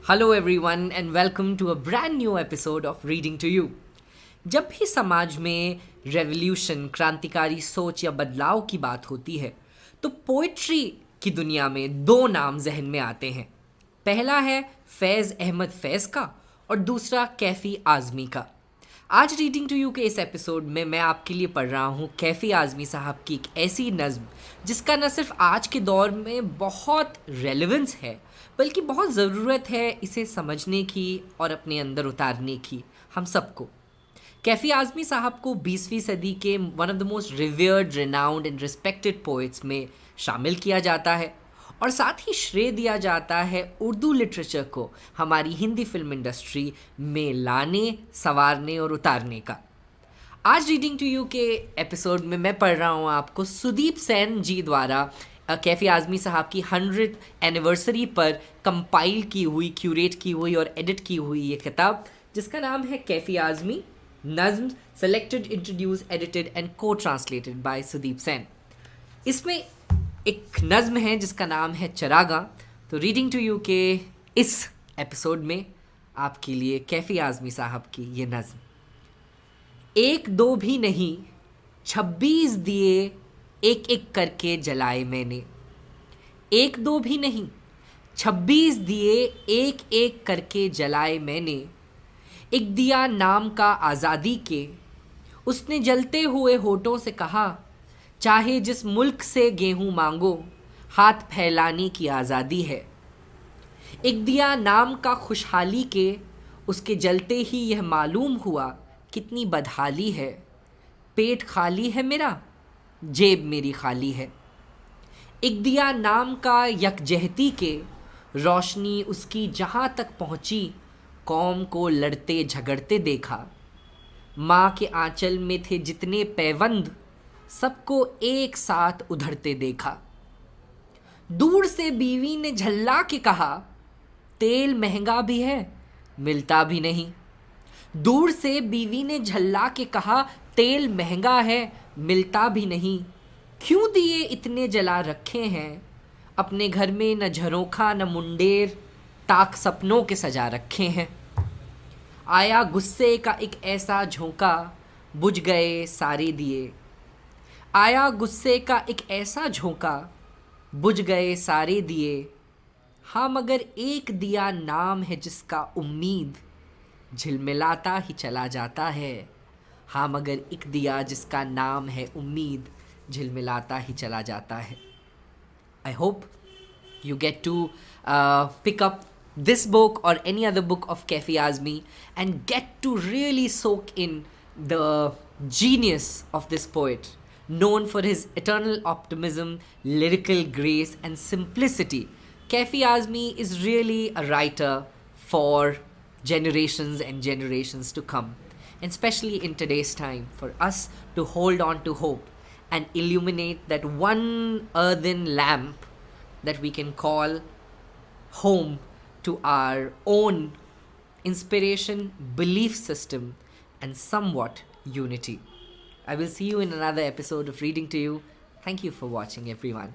Hello, everyone, and welcome to a brand new episode of Reading to You. जब भी समाज में revolution, क्रांतिकारी सोच या बदलाव की बात होती है तो पोइट्री की दुनिया में दो नाम जहन में आते हैं। पहला है फैज़ अहमद फैज़ का और दूसरा कैफ़ी आज़मी का। आज रीडिंग टू यू के इस एपिसोड में मैं आपके लिए पढ़ रहा हूँ कैफ़ी आज़मी साहब की एक ऐसी नज़्म जिसका न सिर्फ आज के दौर में बहुत रेलेवेंस है बल्कि बहुत ज़रूरत है इसे समझने की और अपने अंदर उतारने की हम सबको। कैफ़ी आज़मी साहब को 20वीं सदी के one of the most revered, renowned and respected poets में शामिल किया जाता है और साथ ही श्रेय दिया जाता है उर्दू लिटरेचर को हमारी हिंदी फिल्म इंडस्ट्री में लाने, संवारने और उतारने का। आज रीडिंग टू यू के एपिसोड में मैं पढ़ रहा हूँ आपको सुदीप सेन जी द्वारा कैफ़ी आज़मी साहब की 100th एनिवर्सरी पर कंपाइल की हुई, क्यूरेट की हुई और एडिट की हुई ये किताब जिसका नाम है कैफ़ी आज़मी नज़्म सेलेक्टेड, इंट्रोड्यूस, एडिटेड एंड को ट्रांसलेटेड बाय सुदीप सेन। इसमें एक नज़्म है जिसका नाम है चरागा। तो रीडिंग टू यू के इस एपिसोड में आपके लिए कैफ़ी आज़मी साहब की ये नज़्म। एक दो भी नहीं 26 दिए एक एक करके जलाए मैंने। एक दो भी नहीं 26 दिए एक एक करके जलाए मैंने। एक दिया नाम का आज़ादी के, उसने जलते हुए होठों से कहा, चाहे जिस मुल्क से गेहूं मांगो, हाथ फैलाने की आज़ादी है। एक दिया नाम का खुशहाली के, उसके जलते ही यह मालूम हुआ कितनी बदहाली है। पेट खाली है मेरा, जेब मेरी खाली है। एक दिया नाम का यकजहती के, रोशनी उसकी जहाँ तक पहुँची, कौम को लड़ते झगड़ते देखा। माँ के आंचल में थे जितने पैबंद, सबको एक साथ उधड़ते देखा। दूर से बीवी ने झल्ला के कहा, तेल महंगा भी है मिलता भी नहीं। दूर से बीवी ने झल्ला के कहा, तेल महंगा है मिलता भी नहीं। क्यों दिए इतने जला रखे हैं, अपने घर में न झरोखा न मुंडेर, ताक सपनों के सजा रखे हैं। आया गुस्से का एक ऐसा झोंका, बुझ गए सारे दिए। आया गुस्से का एक ऐसा झोंका, बुझ गए सारे दिए। हाँ मगर एक दिया नाम है जिसका उम्मीद झिलमिलाता ही चला जाता है। हाँ मगर एक दिया जिसका नाम है उम्मीद झिलमिलाता ही चला जाता है। I hope you get to pick up this book or any other book of Kaifi Azmi and get to really soak in the genius of this poet, known for his eternal optimism, lyrical grace and simplicity. Kaifi Azmi is really a writer for generations and generations to come, and especially in today's time, for us to hold on to hope and illuminate that one earthen lamp that we can call home to our own inspiration, belief system, and somewhat unity. I will see you in another episode of Reading to You. Thank you for watching, everyone.